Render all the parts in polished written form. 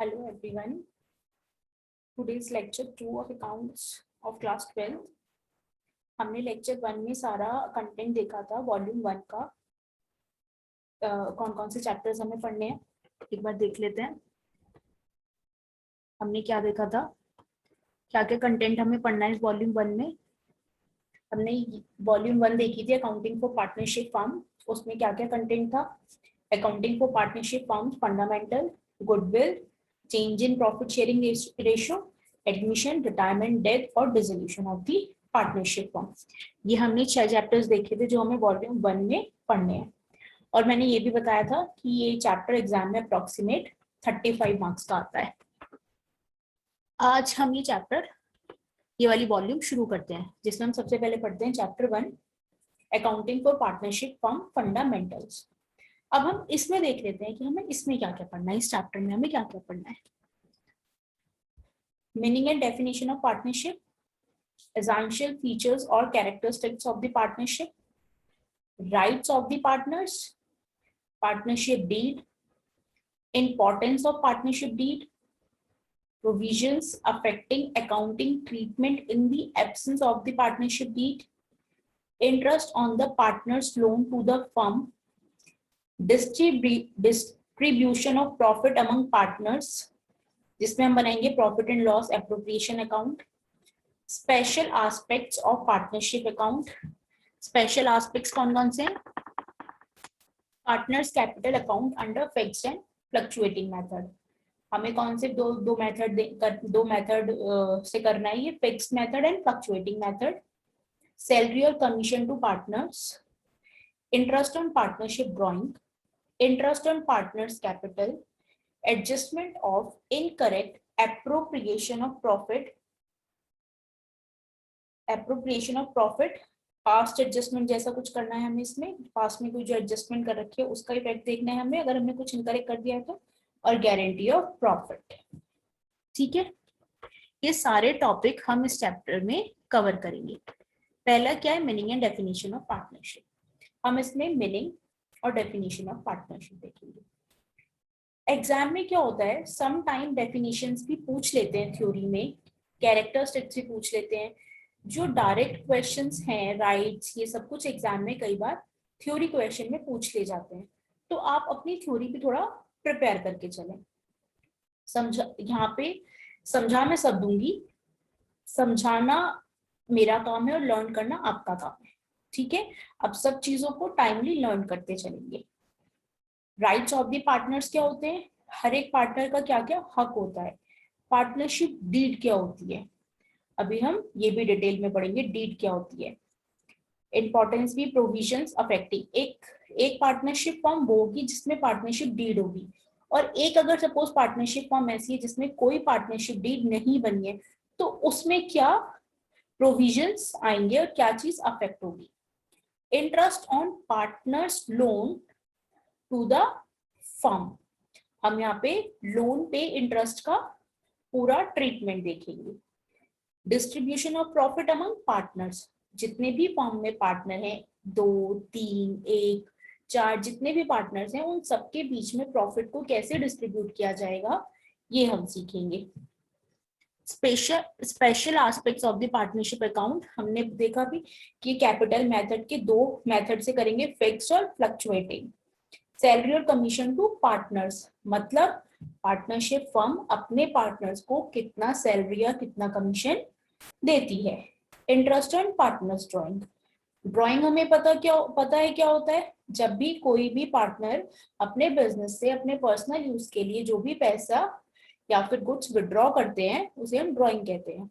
Hello everyone. Today's lecture 2 of accounts of class 12. हमने lecture 1 में सारा कंटेंट देखा था वॉल्यूम 1 का। कौन कौन से चैप्टर्स हमें पढ़ने हैं एक बार देख लेते हैं। हमने क्या देखा था, क्या क्या कंटेंट हमें पढ़ना है इस वॉल्यूम 1 में। हमने वॉल्यूम 1 देखी थी अकाउंटिंग फॉर पार्टनरशिप फर्म। उसमें क्या क्या कंटेंट था? Accounting for partnership firm fundamental, goodwill, change in profit sharing ratio, admission, retirement, death और dissolution of the partnership firm. ये हमने 6 चैप्टर्स देखे थे जो हमें वॉल्यूम 1 में पढ़ने हैं। और मैंने ये भी बताया था कि ये चैप्टर एग्जाम में अप्रोक्सीमेट 35 मार्क्स का आता है। आज हम ये वाली वॉल्यूम शुरू करते हैं, जिसमें हम सबसे पहले पढ़ते हैं chapter 1 accounting for partnership firm fundamentals. अब हम इसमें देख लेते हैं कि हमें इसमें क्या क्या पढ़ना है, इस चैप्टर में हमें क्या क्या पढ़ना है। Meaning and definition of partnership, essential features or characteristics of the partnership, rights of the partners, partnership deed, importance of partnership deed, provisions affecting accounting treatment in the absence of the partnership deed, interest on the partner's loan to the firm, distribution of profit among partners, जिसमें हम बनाएंगे profit and loss appropriation account, special aspects of partnership account. Special aspects कौन कौन से हैं? Partners capital account under fixed and fluctuating method. हमें कौन से दो मेथड से करना है ये, fixed method and fluctuating method. Salary और commission to partners, interest on partnership drawing, interest on partners capital, adjustment of incorrect appropriation of profit, past adjustment जैसा कुछ करना है हमें इसमें, पास्ट में कोई जो एडजस्टमेंट कर रखी है उसका इफेक्ट देखना है हमें अगर हमने कुछ इनकरेक्ट कर दिया है तो, और गारंटी ऑफ प्रॉफिट। ठीक है, ये सारे टॉपिक हम इस चैप्टर में कवर करेंगे। पहला क्या है? Meaning and definition of partnership. हम इसमें मीनिंग और डेफिनेशन ऑफ पार्टनरशिप देखेंगे। एग्जाम में क्या होता है, सम टाइम डेफिनेशंस भी पूछ लेते हैं थ्योरी में, कैरेक्टरिस्टिक्स भी पूछ लेते हैं। जो डायरेक्ट क्वेश्चंस हैं, राइट्स, ये सब कुछ एग्जाम में कई बार थ्योरी क्वेश्चन में पूछ ले जाते हैं, तो आप अपनी थ्योरी भी थोड़ा प्रिपेयर करके चलें। यहाँ पे समझा मैं सब दूंगी, समझाना मेरा काम है और लर्न करना आपका काम है। ठीक है, अब सब चीजों को टाइमली लर्न करते चलेंगे। राइट्स ऑफ द पार्टनर्स क्या होते हैं? हर एक पार्टनर का क्या क्या हक होता है। पार्टनरशिप डीड क्या होती है, अभी हम ये भी डिटेल में पढ़ेंगे, डीड क्या होती है। इंपॉर्टेंस भी, प्रोविजंस अफेक्टिंग, एक पार्टनरशिप फॉर्म वो होगी जिसमें पार्टनरशिप डीड होगी, और एक अगर सपोज पार्टनरशिप फॉर्म ऐसी है जिसमें कोई पार्टनरशिप डीड नहीं बनी है, तो उसमें क्या प्रोविजंस आएंगे और क्या चीज अफेक्ट होगी। Interest on partners loan to the firm, हम यहाँ पे लोन पे इंटरेस्ट का पूरा ट्रीटमेंट देखेंगे। Distribution of profit among partners, जितने भी फर्म में पार्टनर हैं, 2, 3, 1, 4, जितने भी पार्टनर्स हैं उन सबके बीच में प्रॉफिट को कैसे डिस्ट्रीब्यूट किया जाएगा, ये हम सीखेंगे। Special aspects of the partnership account, हमने देखा भी कि कैपिटल मेथड के 2 मेथड से करेंगे, फिक्स्ड और फ्लक्चुएटिंग। सैलरी और कमीशन टू पार्टनर्स, मतलब पार्टनरशिप फर्म अपने पार्टनर्स को कितना सैलरी या कितना कमीशन देती है। इंटरेस्ट ऑन पार्टनर्स ड्राइंग हमें पता है क्या होता है, जब भी कोई भी पार्टनर अपने बिजनेस से अपने पर्सनल यूज के लिए जो भी पैसा या फिर गुड्स विड्रॉ करते हैं उसे हम ड्राइंग कहते हैं।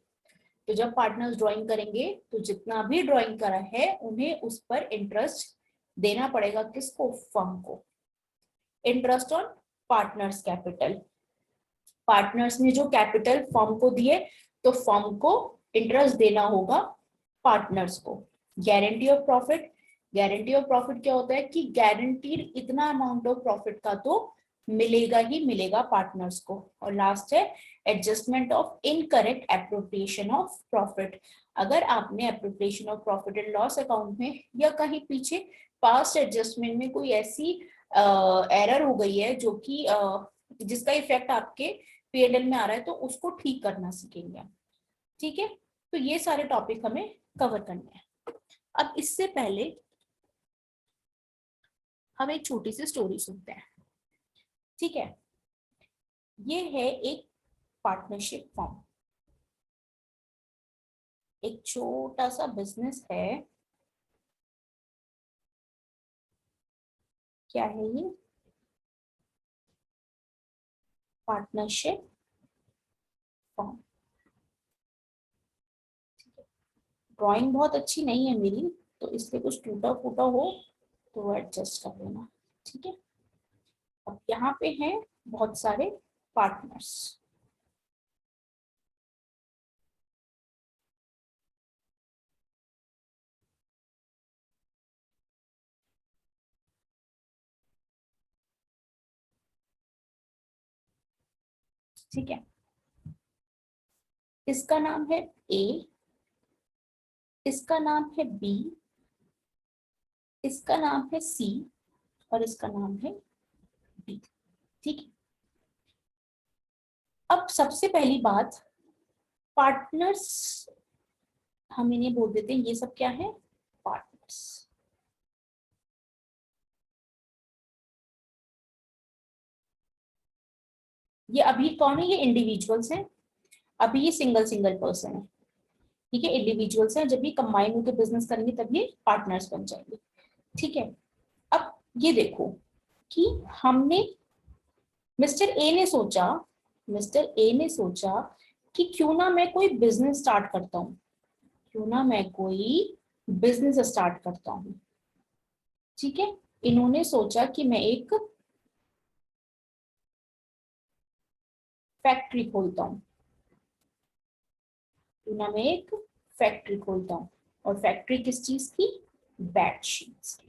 तो जब पार्टनर्स ड्राइंग करेंगे तो जितना भी ड्राइंग करा है उन्हें उस पर इंटरेस्ट देना पड़ेगा, किसको? फर्म को। Interest on partners capital, partners ने जो कैपिटल फर्म को दिए तो फर्म को इंटरेस्ट देना होगा पार्टनर्स को। गारंटी ऑफ प्रॉफिट क्या होता है कि गारंटीड इतना अमाउंट ऑफ प्रॉफिट का तो मिलेगा ही मिलेगा पार्टनर्स को। और लास्ट है adjustment of incorrect appropriation of profit, अगर आपने appropriation of profit and loss account में या कहीं पीछे पास्ट एडजस्टमेंट में कोई ऐसी एरर हो गई है जो कि जिसका इफेक्ट आपके P&L में आ रहा है तो उसको ठीक करना सीखेंगे हम। ठीक है, तो ये सारे टॉपिक हमें कवर करने हैं। अब इससे पहले हम एक छोटी सी स्टोरी सुनते हैं। ठीक है, ये है एक पार्टनरशिप फॉर्म। एक छोटा सा बिजनेस है। क्या है ये? Partnership form. ड्राइंग बहुत अच्छी नहीं है मेरी, तो इसलिए कुछ टूटा फूटा हो तो वो एडजस्ट कर लेना। ठीक है, अब यहाँ पे हैं बहुत सारे पार्टनर्स। ठीक है, इसका नाम है ए, इसका नाम है बी, इसका नाम है सी और इसका नाम है डी। ठीक है, अब सबसे पहली बात, पार्टनर्स हम इन्हें बोल देते हैं, ये सब क्या है? पार्टनर्स। ये अभी कौन है? ये इंडिविजुअल्स हैं। अभी ये सिंगल सिंगल पर्सन है। ठीक है, इंडिविजुअल्स हैं, जब ये कंबाइन होकर बिजनेस करेंगे तब ये पार्टनर्स बन जाएंगे। ठीक है, अब ये देखो कि हमने मिस्टर ए ने सोचा, मिस्टर ए ने सोचा कि क्यों ना मैं कोई बिजनेस स्टार्ट करता हूँ, क्यों ना मैं कोई बिजनेस स्टार्ट करता हूँ। ठीक है, इन्होंने सोचा कि मैं एक फैक्ट्री खोलता हूँ, क्यों ना मैं एक फैक्ट्री खोलता हूँ। और फैक्ट्री किस चीज की? बेडशीट्स की।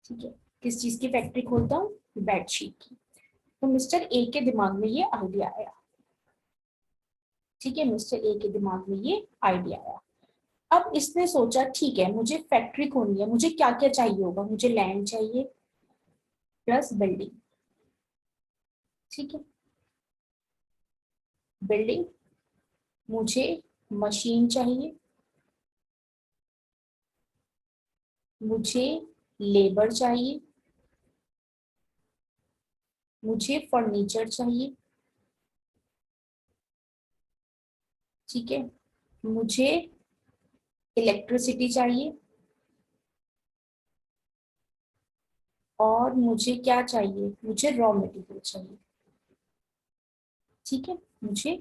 ठीक है, किस चीज की फैक्ट्री खोलता हूँ? बेडशीट की। तो मिस्टर ए के दिमाग में ये आइडिया आया। ठीक है, मिस्टर ए के दिमाग में ये आइडिया आया। अब इसने सोचा ठीक है, मुझे फैक्ट्री खोलनी है, मुझे क्या क्या चाहिए होगा? मुझे लैंड चाहिए प्लस बिल्डिंग। ठीक है, बिल्डिंग, मुझे मशीन चाहिए, मुझे लेबर चाहिए, मुझे फर्नीचर चाहिए। ठीक है, मुझे इलेक्ट्रिसिटी चाहिए और मुझे क्या चाहिए? मुझे रॉ मटेरियल चाहिए। ठीक है, मुझे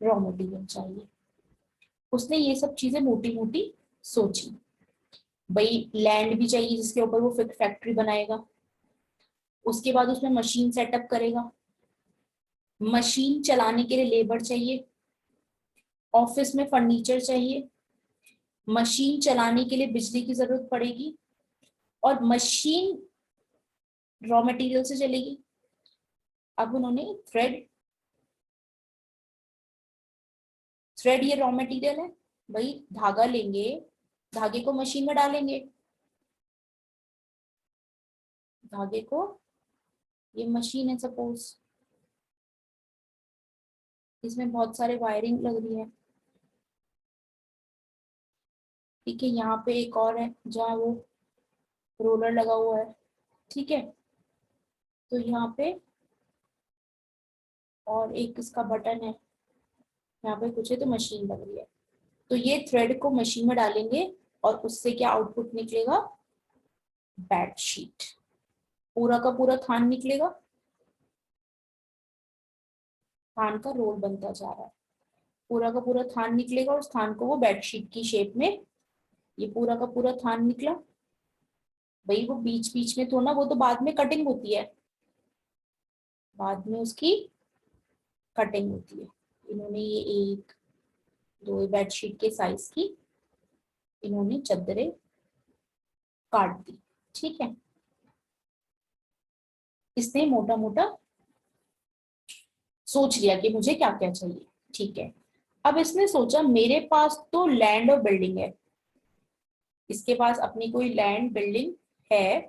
रॉ मटेरियल चाहिए। उसने ये सब चीजें मोटी मोटी सोची। भाई लैंड भी चाहिए जिसके ऊपर वो फैक्ट्री बनाएगा, उसके बाद उसमें मशीन सेटअप करेगा, मशीन चलाने के लिए लेबर चाहिए, ऑफिस में फर्नीचर चाहिए, मशीन चलाने के लिए बिजली की जरूरत पड़ेगी और मशीन रॉ मटेरियल से चलेगी। अब उन्होंने थ्रेड, थ्रेड ये रॉ मटेरियल है। भाई धागा लेंगे, धागे को मशीन में डालेंगे, धागे को, ये मशीन है सपोज, इसमें बहुत सारे वायरिंग लग रही है। ठीक है, यहाँ पे एक और है जहाँ वो रोलर लगा हुआ है। ठीक है, तो यहाँ पे और एक इसका बटन है, यहाँ पे कुछ है तो मशीन लग रही है। तो ये थ्रेड को मशीन में डालेंगे और उससे क्या आउटपुट निकलेगा? बेडशीट। पूरा का पूरा थान निकलेगा, थान का रोल बनता जा रहा है, पूरा का पूरा थान निकलेगा और उस थान को वो बेडशीट की शेप में, ये पूरा का पूरा थान निकला। भाई वो बीच बीच में तो ना, वो तो बाद में कटिंग होती है, बाद में उसकी कटिंग होती है। इन्होंने ये एक दो बेडशीट के साइज की इन्होंने चादरें काट दी। ठीक है, इसने मोटा मोटा सोच लिया कि मुझे क्या क्या चाहिए। ठीक है, अब इसने सोचा मेरे पास तो लैंड और बिल्डिंग है, इसके पास अपनी कोई लैंड बिल्डिंग है,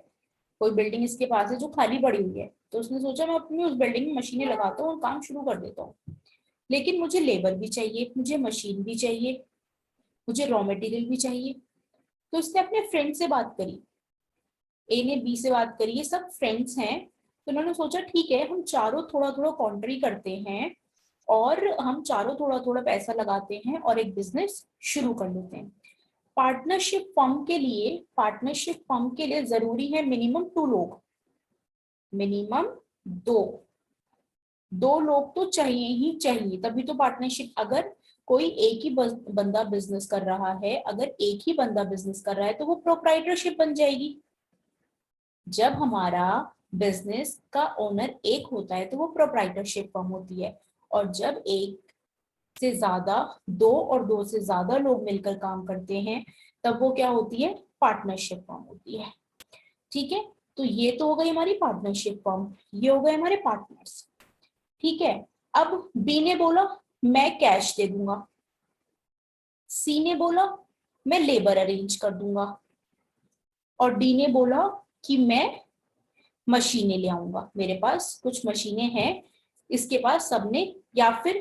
कोई बिल्डिंग इसके पास है जो खाली पड़ी हुई है। तो उसने सोचा मैं अपनी उस बिल्डिंग में मशीनें लगाता हूँ और काम शुरू कर देता हूँ। लेकिन मुझे लेबर भी चाहिए, मुझे मशीन भी चाहिए, मुझे रॉ मटेरियल भी चाहिए। तो उसने अपने फ्रेंड से बात करी, ए ने बी से बात करी, ये सब फ्रेंड्स हैं। तो उन्होंने सोचा ठीक है हम चारों थोड़ा थोड़ा कॉन्ट्री करते हैं और हम चारों थोड़ा थोड़ा पैसा लगाते हैं और एक बिजनेस शुरू कर लेते हैं। पार्टनरशिप फर्म के लिए जरूरी है मिनिमम 2 लोग, मिनिमम दो दो लोग तो चाहिए ही चाहिए, तभी तो पार्टनरशिप। अगर कोई एक ही बंदा बिजनेस कर रहा है, अगर एक ही बंदा बिजनेस कर रहा है तो वो प्रोप्राइटरशिप बन जाएगी। जब हमारा बिजनेस का ओनर एक होता है तो वो प्रोप्राइटरशिप फर्म होती है, और जब एक से ज्यादा, दो और दो से ज्यादा लोग मिलकर काम करते हैं तब वो क्या होती है, पार्टनरशिप फर्म होती है। ठीक है, तो ये तो हो गई हमारी पार्टनरशिप फर्म, ये हो गए हमारे पार्टनर्स। ठीक है, अब बी ने बोला मैं कैश दे दूंगा, सी ने बोला मैं लेबर अरेंज कर दूंगा, और डी ने बोला कि मैं मशीनें ले आऊंगा, मेरे पास कुछ मशीनें हैं इसके पास सबने। या फिर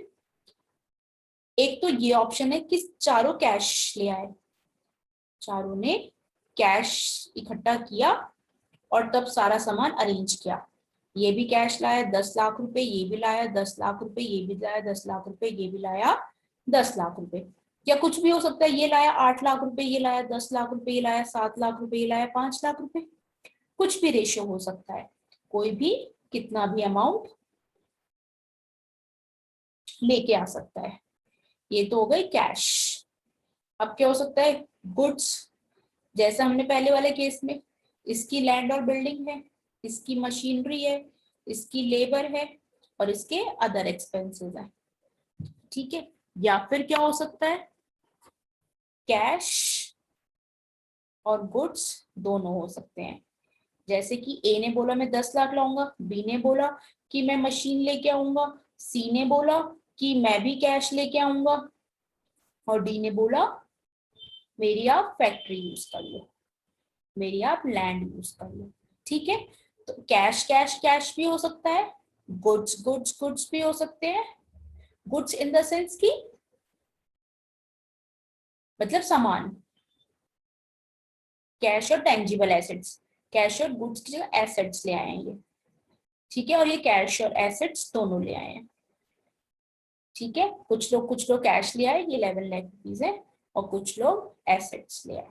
एक तो ये ऑप्शन है कि चारों कैश ले आए, चारों ने कैश इकट्ठा किया और तब सारा सामान अरेंज किया। ये भी कैश लाया 10 लाख रुपए, ये भी लाया 10 लाख रुपए, ये भी लाया 10 लाख रुपए, ये भी लाया 10 लाख रुपए। या कुछ भी हो सकता है, ये लाया 8 लाख रुपए, ये लाया 10 लाख रुपए, ये लाया 7 लाख रुपए, ये लाया 5 लाख रुपए। कुछ भी रेशियो हो सकता है, कोई भी कितना भी अमाउंट लेके आ सकता है। ये तो हो गई कैश। अब क्या हो सकता है, गुड्स, जैसा हमने पहले वाले केस में, इसकी लैंड और बिल्डिंग है, इसकी मशीनरी है, इसकी लेबर है और इसके अदर एक्सपेंसेस है। ठीक है, या फिर क्या हो सकता है, कैश और गुड्स दोनों हो सकते हैं। जैसे कि ए ने बोला मैं 10 लाख लाऊंगा, बी ने बोला कि मैं मशीन लेके आऊंगा, सी ने बोला कि मैं भी कैश लेके आऊंगा, और डी ने बोला मेरी आप फैक्ट्री यूज कर लो, मेरी आप लैंड यूज कर लो। ठीक है, तो कैश कैश कैश भी हो सकता है, गुड्स गुड्स गुड्स भी हो सकते हैं। गुड्स इन द सेंस की मतलब सामान, कैश और टेंजिबल एसेट्स, कैश और गुड्स की जगह एसेट्स ले आएंगे। ठीक है, और ये कैश और एसेट्स दोनों ले आए हैं। ठीक है, कुछ लोग कैश ले आए, ये 11 लाख रुपीज है, और कुछ लोग एसेट्स ले आए।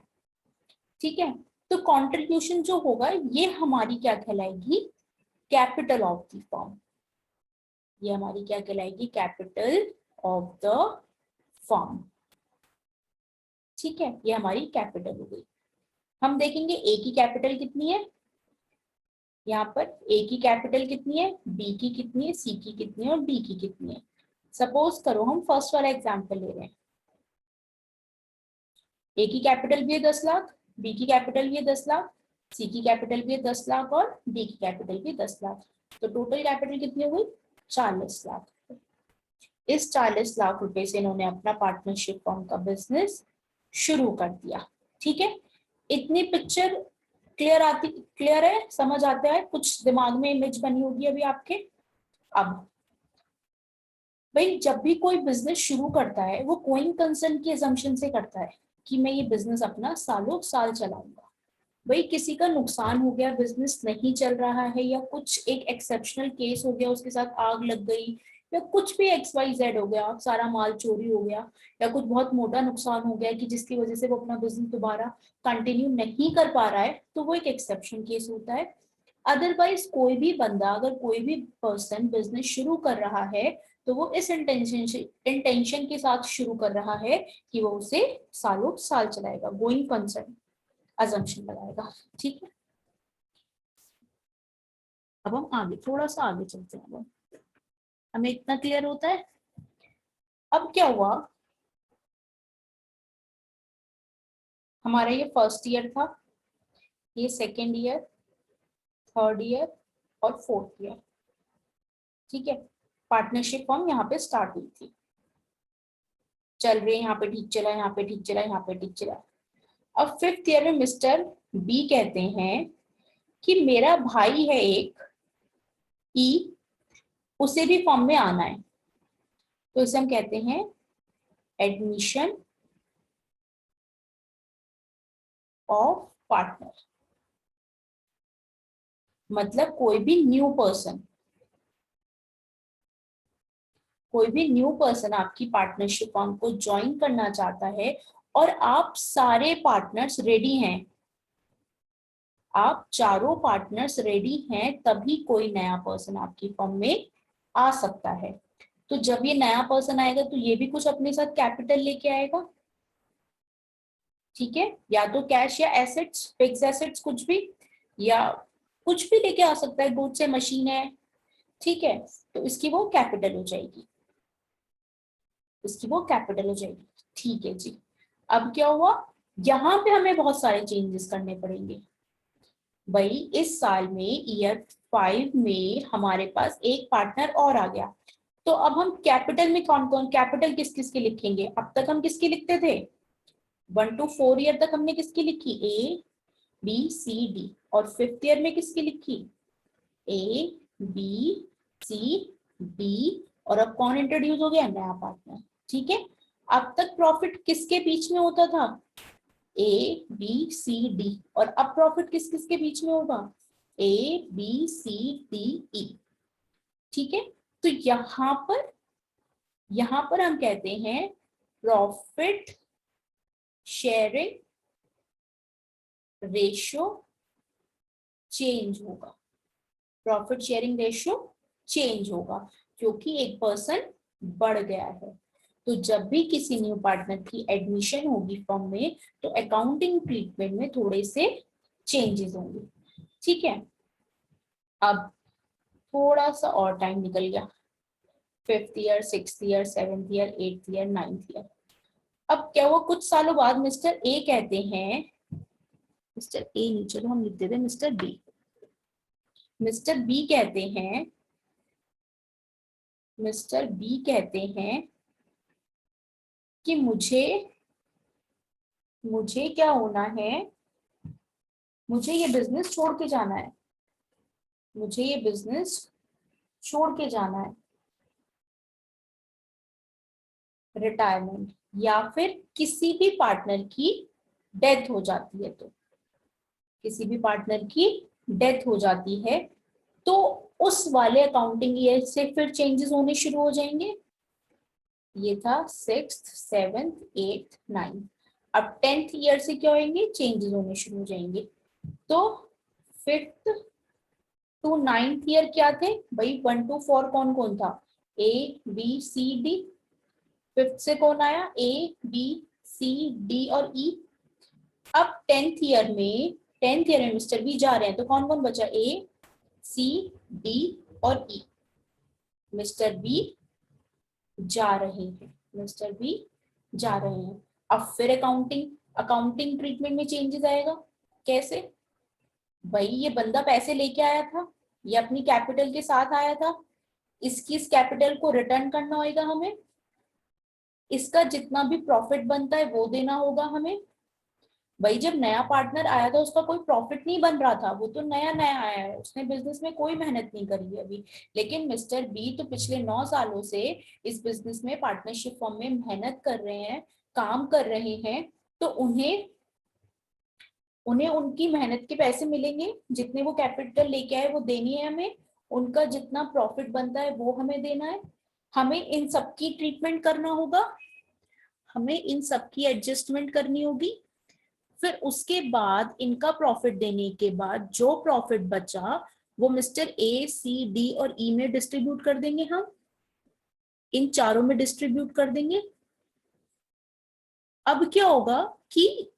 ठीक है, तो कंट्रीब्यूशन जो होगा ये हमारी क्या कहलाएगी, कैपिटल ऑफ द फर्म। ये हमारी क्या कहलाएगी, कैपिटल ऑफ द फर्म। ठीक है, ये हमारी कैपिटल हो गई। हम देखेंगे ए की कैपिटल कितनी है, यहाँ पर ए की कैपिटल कितनी है, बी की कितनी है, सी की कितनी है और डी की कितनी है। सपोज करो हम फर्स्ट वाला एग्जांपल ले रहे हैं, ए की कैपिटल भी है 10 लाख, बी की कैपिटल भी है 10 लाख, सी की कैपिटल भी है 10 लाख और डी की कैपिटल भी 10 लाख। तो टोटल कैपिटल कितनी हो गई, 40 लाख। इस 40 लाख रुपए से इन्होंने अपना पार्टनरशिप फर्म का बिजनेस शुरू कर दिया। ठीक है, इतनी पिक्चर क्लियर है, समझ आता है, कुछ दिमाग में इमेज बनी होगी अभी आपके। अब भाई जब भी कोई बिजनेस शुरू करता है वो गोइंग कंसर्न की असम्पशन से करता है कि मैं ये बिजनेस अपना सालों साल चलाऊंगा। भाई किसी का नुकसान हो गया, बिजनेस नहीं चल रहा है, या कुछ एक एक्सेप्शनल केस हो गया, उसके साथ आग लग गई, या कुछ भी XYZ हो गया, सारा माल चोरी हो गया, या कुछ बहुत मोटा नुकसान हो गया कि जिसकी वजह से वो अपना बिजनेस दोबारा कंटिन्यू नहीं कर पा रहा है, तो वो एक एक्सेप्शन केस होता है। अदरवाइज कोई भी बंदा, अगर कोई भी पर्सन बिजनेस शुरू कर रहा है तो वो इस इंटेंशन के साथ शुरू कर रहा है कि वो उसे सालों साल चलाएगा, गोइंग कंसर्न अजम्पशन लगाएगा। ठीक है, अब हम आगे थोड़ा सा आगे चलते हैं। अब हमें इतना क्लियर होता है। अब क्या हुआ, हमारा ये फर्स्ट ईयर था, ये सेकेंड ईयर, थर्ड ईयर और फोर्थ ईयर, ठीक है। पार्टनरशिप फॉर्म यहाँ पे स्टार्ट हुई थी, चल रहे यहाँ पे ठीक चला, यहाँ पे ठीक चला, यहाँ पे ठीक चला। अब फिफ्थ ईयर में मिस्टर बी कहते हैं कि मेरा भाई है एक ई, उसे भी फॉर्म में आना है, तो इसे हम कहते हैं एडमिशन ऑफ पार्टनर। मतलब कोई भी न्यू पर्सन, कोई भी न्यू पर्सन आपकी पार्टनरशिप फॉर्म को ज्वाइन करना चाहता है और आप सारे पार्टनर्स रेडी हैं, आप चारों पार्टनर्स रेडी हैं, तभी कोई नया पर्सन आपकी फर्म में आ सकता है। तो जब ये नया पर्सन आएगा तो ये भी कुछ अपने साथ कैपिटल लेके आएगा, ठीक है, या तो कैश या एसेट्स, फिक्स एसेट्स कुछ भी, या कुछ भी लेके आ सकता है, गुड्स से मशीन है, ठीक है, तो इसकी वो कैपिटल हो जाएगी, इसकी वो कैपिटल हो जाएगी, ठीक है जी। अब क्या हुआ, यहाँ पे हमें बहुत सारे चेंजेस करने पड़ेंगे भाई। इस साल में ईयर 5 में हमारे पास एक पार्टनर और आ गया, तो अब हम कैपिटल में कौन कौन, कैपिटल किस किस के लिखेंगे। अब तक हम किसकी लिखते थे, 1 to 4 ईयर तक हमने किसकी लिखी, ए बी सी डी, और फिफ्थ ईयर में किसकी लिखी, ए बी सी डी, और अब कौन इंट्रोड्यूस हो गया, नया पार्टनर, ठीक है। अब तक प्रॉफिट किसके बीच में होता था, ए बी सी डी, और अब प्रॉफिट किस किस के बीच में होगा, ए बी सी डी ई, ठीक है। तो यहां पर हम कहते हैं प्रॉफिट शेयरिंग रेशियो चेंज होगा, प्रॉफिट शेयरिंग रेशियो चेंज होगा, क्योंकि एक पर्सन बढ़ गया है। तो जब भी किसी न्यू पार्टनर की एडमिशन होगी फर्म में, तो अकाउंटिंग ट्रीटमेंट में थोड़े से चेंजेस होंगे, ठीक है। अब थोड़ा सा और टाइम निकल गया, fifth year, sixth year, seventh year, eighth year, ninth year. अब क्या हुआ, कुछ सालों बाद मिस्टर ए कहते हैं, मिस्टर ए नहीं, चलो हम लिख देते हैं मिस्टर बी। मिस्टर बी कहते हैं, मिस्टर बी कहते हैं कि मुझे क्या होना है, मुझे ये बिजनेस छोड़ के जाना है, मुझे ये बिजनेस छोड़ के जाना है, रिटायरमेंट, या फिर किसी भी पार्टनर की डेथ हो जाती है, तो किसी भी पार्टनर की डेथ हो जाती है, तो उस वाले अकाउंटिंग ईयर से फिर चेंजेस होने शुरू हो जाएंगे। ये था सिक्स्थ, सेवेंथ, एट्थ, नाइन्थ। अब 10th ईयर से क्या होंगे, चेंजेस होने शुरू हो जाएंगे। तो फिफ्थ टू 9th ईयर क्या थे भाई, 1 to 4 कौन कौन था, A B C D. Fifth से कौन आया, ए बी सी डी और ई। अब 10th ईयर में मिस्टर बी जा रहे हैं, तो कौन कौन बचा, ए सी डी और ई। मिस्टर बी जा रहे हैं, मिस्टर बी जा रहे हैं। अब फिर अकाउंटिंग ट्रीटमेंट में चेंजेस आएगा, कैसे भाई, ये बंदा पैसे लेके आया था, ये अपनी कैपिटल के साथ आया था, इसकी इस कैपिटल को रिटर्न करना होगा हमें, इसका जितना भी प्रॉफिट बनता है वो देना होगा हमें। भाई जब नया पार्टनर आया था उसका कोई प्रॉफिट नहीं बन रहा था, वो तो नया नया आया है, उसने बिजनेस में कोई मेहनत नहीं करी है अभी। लेकिन मिस्टर बी तो पिछले 9 सालों से इस बिजनेस में पार्टनरशिप फॉर्म में मेहनत कर रहे हैं, काम कर रहे हैं, तो उन्हें उनकी मेहनत के पैसे मिलेंगे, जितने वो कैपिटल लेके आए वो देनी है हमें, उनका जितना प्रॉफिट बनता है वो हमें देना है, हमें इन सबकी ट्रीटमेंट करना होगा, हमें इन सबकी एडजस्टमेंट करनी होगी। फिर उसके बाद इनका प्रॉफिट देने के बाद जो प्रॉफिट बचा वो मिस्टर ए सी डी और ई में डिस्ट्रीब्यूट कर देंगे, हम इन चारों में डिस्ट्रीब्यूट कर देंगे। अब क्या होगा कि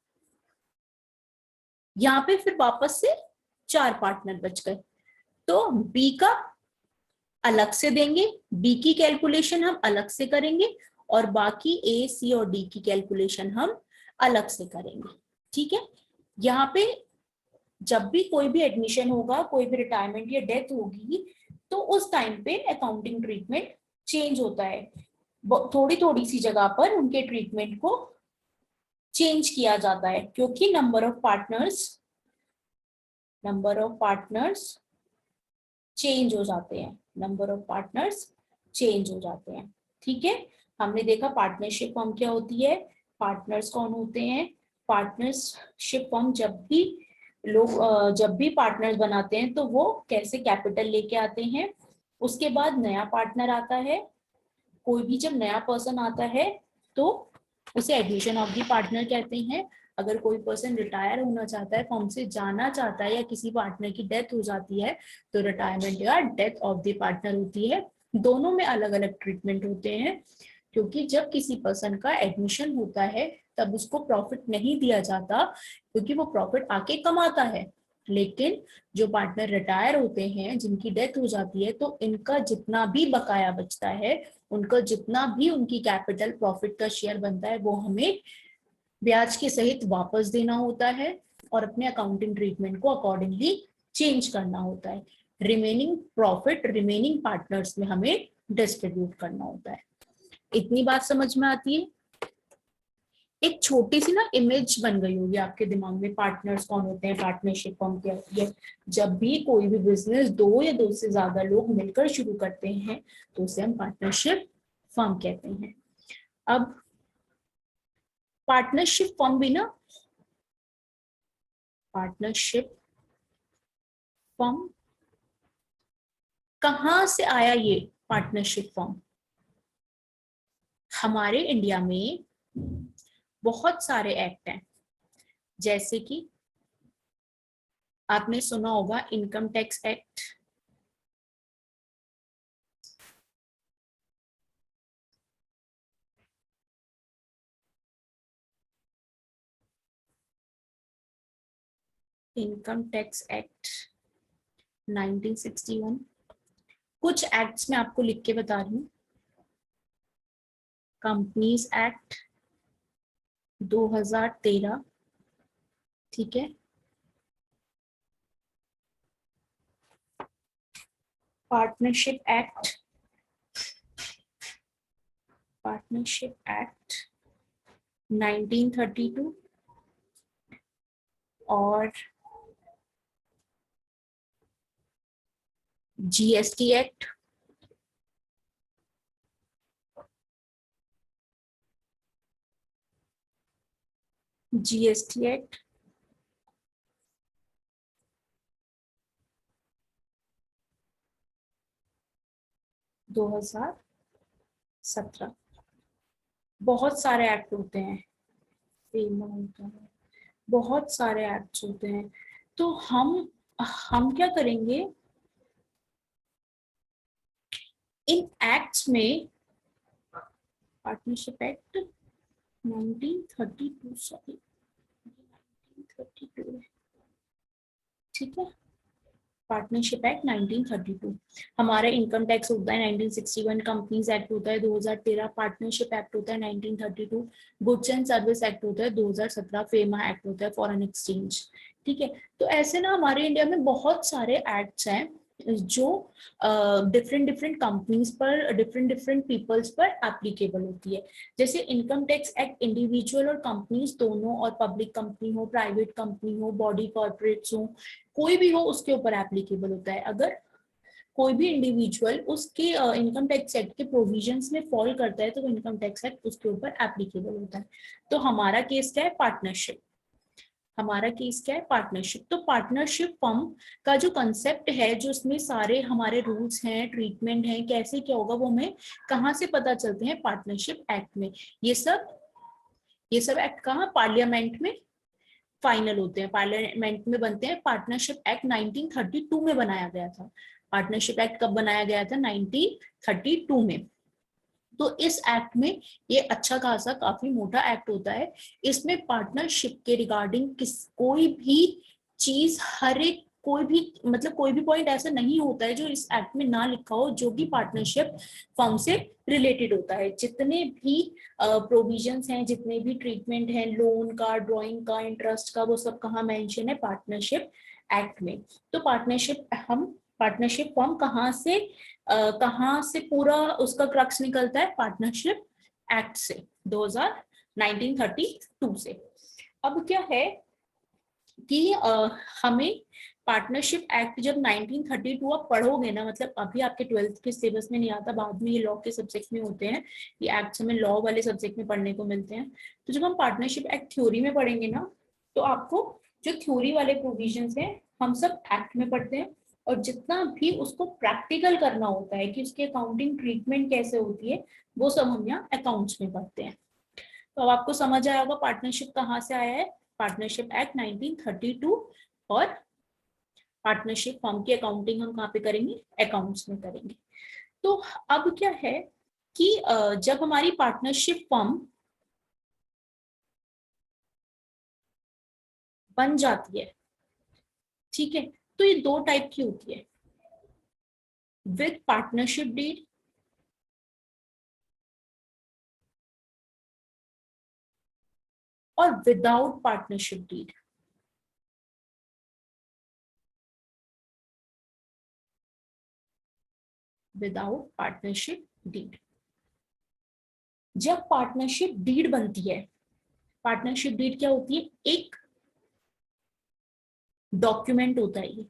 यहाँ पे फिर वापस से 4 पार्टनर बच गए, तो बी का अलग से देंगे, बी की कैलकुलेशन हम अलग से करेंगे, और बाकी ए सी और डी की कैलकुलेशन हम अलग से करेंगे, ठीक है। यहाँ पे जब भी कोई भी एडमिशन होगा, कोई भी रिटायरमेंट या डेथ होगी, तो उस टाइम पे अकाउंटिंग ट्रीटमेंट चेंज होता है। थोड़ी थोड़ी सी जगह पर उनके ट्रीटमेंट को चेंज किया जाता है, क्योंकि नंबर ऑफ पार्टनर्स चेंज हो जाते हैं, नंबर ऑफ पार्टनर्स चेंज हो जाते हैं। ठीक है, हमने देखा पार्टनरशिप फर्म क्या होती है, पार्टनर्स कौन होते हैं। पार्टनरशिप फर्म जब भी पार्टनर्स बनाते हैं तो वो कैसे कैपिटल लेके आते हैं। उसके बाद नया पार्टनर आता है, कोई भी जब नया पर्सन आता है तो उसे एडमिशन ऑफ द पार्टनर कहते हैं। अगर कोई पर्सन रिटायर होना चाहता है, फर्म से जाना चाहता है, या किसी पार्टनर की डेथ हो जाती है, तो रिटायरमेंट या डेथ ऑफ द पार्टनर होती है। दोनों में अलग अलग ट्रीटमेंट होते हैं, क्योंकि जब किसी पर्सन का एडमिशन होता है तब उसको प्रॉफिट नहीं दिया जाता, क्योंकि वो प्रॉफिट आके कमाता है। लेकिन जो पार्टनर रिटायर होते हैं, जिनकी डेथ हो जाती है, तो इनका जितना भी बकाया बचता है, उनका जितना भी उनकी कैपिटल प्रॉफिट का शेयर बनता है, वो हमें ब्याज के सहित वापस देना होता है और अपने अकाउंटिंग ट्रीटमेंट को अकॉर्डिंगली चेंज करना होता है। रिमेनिंग प्रॉफिट रिमेनिंग पार्टनर्स में हमें डिस्ट्रीब्यूट करना होता है। इतनी बात समझ में आती है। एक छोटी सी ना इमेज बन गई होगी आपके दिमाग में, पार्टनर्स कौन होते हैं, पार्टनरशिप फर्म क्या होती है। जब भी कोई भी बिजनेस दो या दो से ज्यादा लोग मिलकर शुरू करते हैं तो उसे हम पार्टनरशिप फर्म कहते हैं। अब पार्टनरशिप फर्म भी ना, पार्टनरशिप फर्म कहाँ से आया ये पार्टनरशिप फर्म। हमारे इंडिया में बहुत सारे एक्ट हैं, जैसे कि आपने सुना होगा income tax act, income tax act 1961। कुछ एक्ट्स में आपको लिख के बता रही हूँ। कंपनीज एक्ट 2013, ठीक है। पार्टनरशिप एक्ट 1932 और जीएसटी एक्ट 2017। बहुत सारे एक्ट होते हैं, बहुत सारे एक्ट्स होते हैं। तो हम क्या करेंगे, इन एक्ट्स में पार्टनरशिप एक्ट 1932, सॉरी 1932, ठीक है। पार्टनरशिप एक्ट 1932, हमारा इनकम टैक्स होता है 1961, कंपनीज एक्ट होता है 2013, पार्टनरशिप एक्ट होता है 1932, गुड्स एंड सर्विस एक्ट होता है 2017, फेमा एक्ट होता है फॉरेन एक्सचेंज, ठीक है। तो ऐसे ना हमारे इंडिया में बहुत सारे एक्ट्स हैं जो डिफरेंट डिफरेंट कंपनीज पर, डिफरेंट डिफरेंट पीपल्स पर एप्लीकेबल होती है। जैसे इनकम टैक्स एक्ट इंडिविजुअल और कंपनीज दोनों, और पब्लिक कंपनी हो, प्राइवेट कंपनी हो, बॉडी कॉर्पोरेट्स हो, कोई भी हो, उसके ऊपर एप्लीकेबल होता है। अगर कोई भी इंडिविजुअल उसके इनकम टैक्स एक्ट के प्रोविजंस में फॉल करता है तो इनकम टैक्स एक्ट उसके ऊपर एप्लीकेबल होता है। तो हमारा केस क्या है, पार्टनरशिप। हमारा केस क्या है, पार्टनरशिप। तो पार्टनरशिप फर्म का जो कंसेप्ट है, जो उसमें सारे हमारे रूल्स हैं, ट्रीटमेंट है, कैसे क्या होगा, वो हमें कहाँ से पता चलते हैं, पार्टनरशिप एक्ट में। ये सब एक्ट कहाँ, पार्लियामेंट में फाइनल होते हैं, पार्लियामेंट में बनते हैं। पार्टनरशिप एक्ट 1932 में बनाया गया था। पार्टनरशिप एक्ट कब बनाया गया था, 1932 में। तो इस एक्ट में, ये अच्छा खासा काफी मोटा एक्ट होता है। इसमें पार्टनरशिप के रिगार्डिंग कोई भी चीज, हर एक कोई भी मतलब कोई भी पॉइंट ऐसा नहीं होता है जो इस एक्ट में ना लिखा हो, जो कि पार्टनरशिप फर्म से रिलेटेड होता है। जितने भी प्रोविजंस हैं, जितने भी ट्रीटमेंट हैं लोन का, ड्राइंग का, इंटरेस्ट का, वो सब कहाँ मेंशन है? पार्टनरशिप एक्ट में। तो पार्टनरशिप फॉर्म कहाँ से पूरा उसका क्रक्स निकलता है? पार्टनरशिप एक्ट से, 1932 से। अब क्या है कि हमें पार्टनरशिप एक्ट जब 1932 आप पढ़ोगे ना, मतलब अभी आपके 12th के सिलेबस में नहीं आता, बाद में ये लॉ के सब्जेक्ट में होते हैं, ये एक्ट हमें लॉ वाले सब्जेक्ट में पढ़ने को मिलते हैं। तो जब हम पार्टनरशिप एक्ट थ्योरी में पढ़ेंगे ना, तो आपको जो थ्योरी वाले प्रोविजंस हैं हम सब एक्ट में पढ़ते हैं, और जितना भी उसको प्रैक्टिकल करना होता है कि उसकी अकाउंटिंग ट्रीटमेंट कैसे होती है, वो सब हम यहाँ अकाउंट्स में पढ़ते हैं। तो अब आपको समझ आया होगा पार्टनरशिप कहाँ से आया है? Partnership act 1932। और पार्टनरशिप फर्म की अकाउंटिंग हम कहाँ पे करेंगे? अकाउंट्स में करेंगे। तो अब क्या है कि जब हमारी पार्टनरशिप फर्म बन जाती है, ठीक है, तो ये दो टाइप की होती है, विद पार्टनरशिप डीड और without partnership deed. Without partnership deed. जब पार्टनरशिप डीड बनती है, पार्टनरशिप डीड क्या होती है? एक डॉक्यूमेंट होता है ये,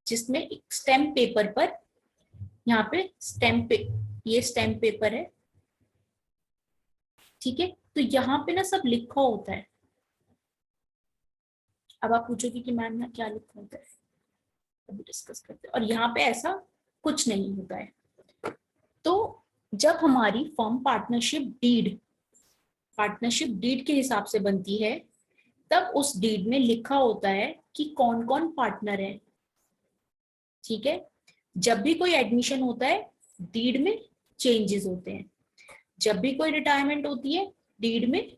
जिसमें एक स्टैम्प पेपर पर, यहाँ पे ये स्टैम्प पेपर है, ठीक है, तो यहाँ पे ना सब लिखा होता है। अब आप पूछोगे कि मैम यहाँ क्या लिखा होता है, अभी डिस्कस करते हैं। और यहाँ पे ऐसा कुछ नहीं होता है। तो जब हमारी फर्म पार्टनरशिप डीड के हिसाब से बनती है, तब उस डीड में लिखा होता है कि कौन कौन पार्टनर है, ठीक है। जब भी कोई एडमिशन होता है, डीड में चेंजेस होते हैं। जब भी कोई रिटायरमेंट होती है, डीड में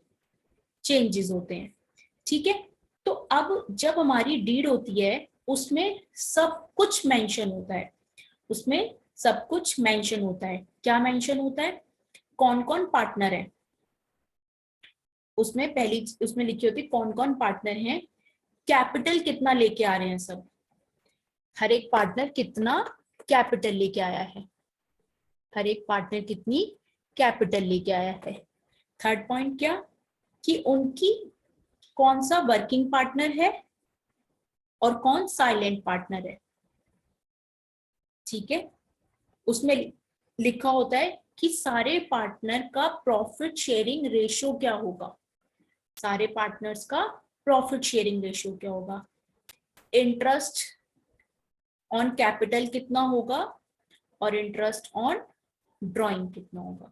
चेंजेस होते हैं, ठीक है। तो अब जब हमारी डीड होती है, उसमें सब कुछ मेंशन होता है। उसमें सब कुछ मेंशन होता है। क्या मेंशन होता है? कौन कौन पार्टनर है, उसमें लिखी होती है कौन कौन पार्टनर हैं, कैपिटल कितना लेके आ रहे हैं सब, हर एक पार्टनर कितना कैपिटल लेके आया है, हर एक पार्टनर कितनी कैपिटल लेके आया है। थर्ड पॉइंट क्या? कि उनकी कौन सा वर्किंग पार्टनर है और कौन साइलेंट पार्टनर है, ठीक है। उसमें लिखा होता है कि सारे पार्टनर का प्रॉफिट शेयरिंग रेशियो क्या होगा, सारे पार्टनर्स का प्रॉफिट शेयरिंग रेशियो क्या होगा, इंटरेस्ट ऑन कैपिटल कितना होगा और इंटरेस्ट ऑन ड्राइंग कितना होगा।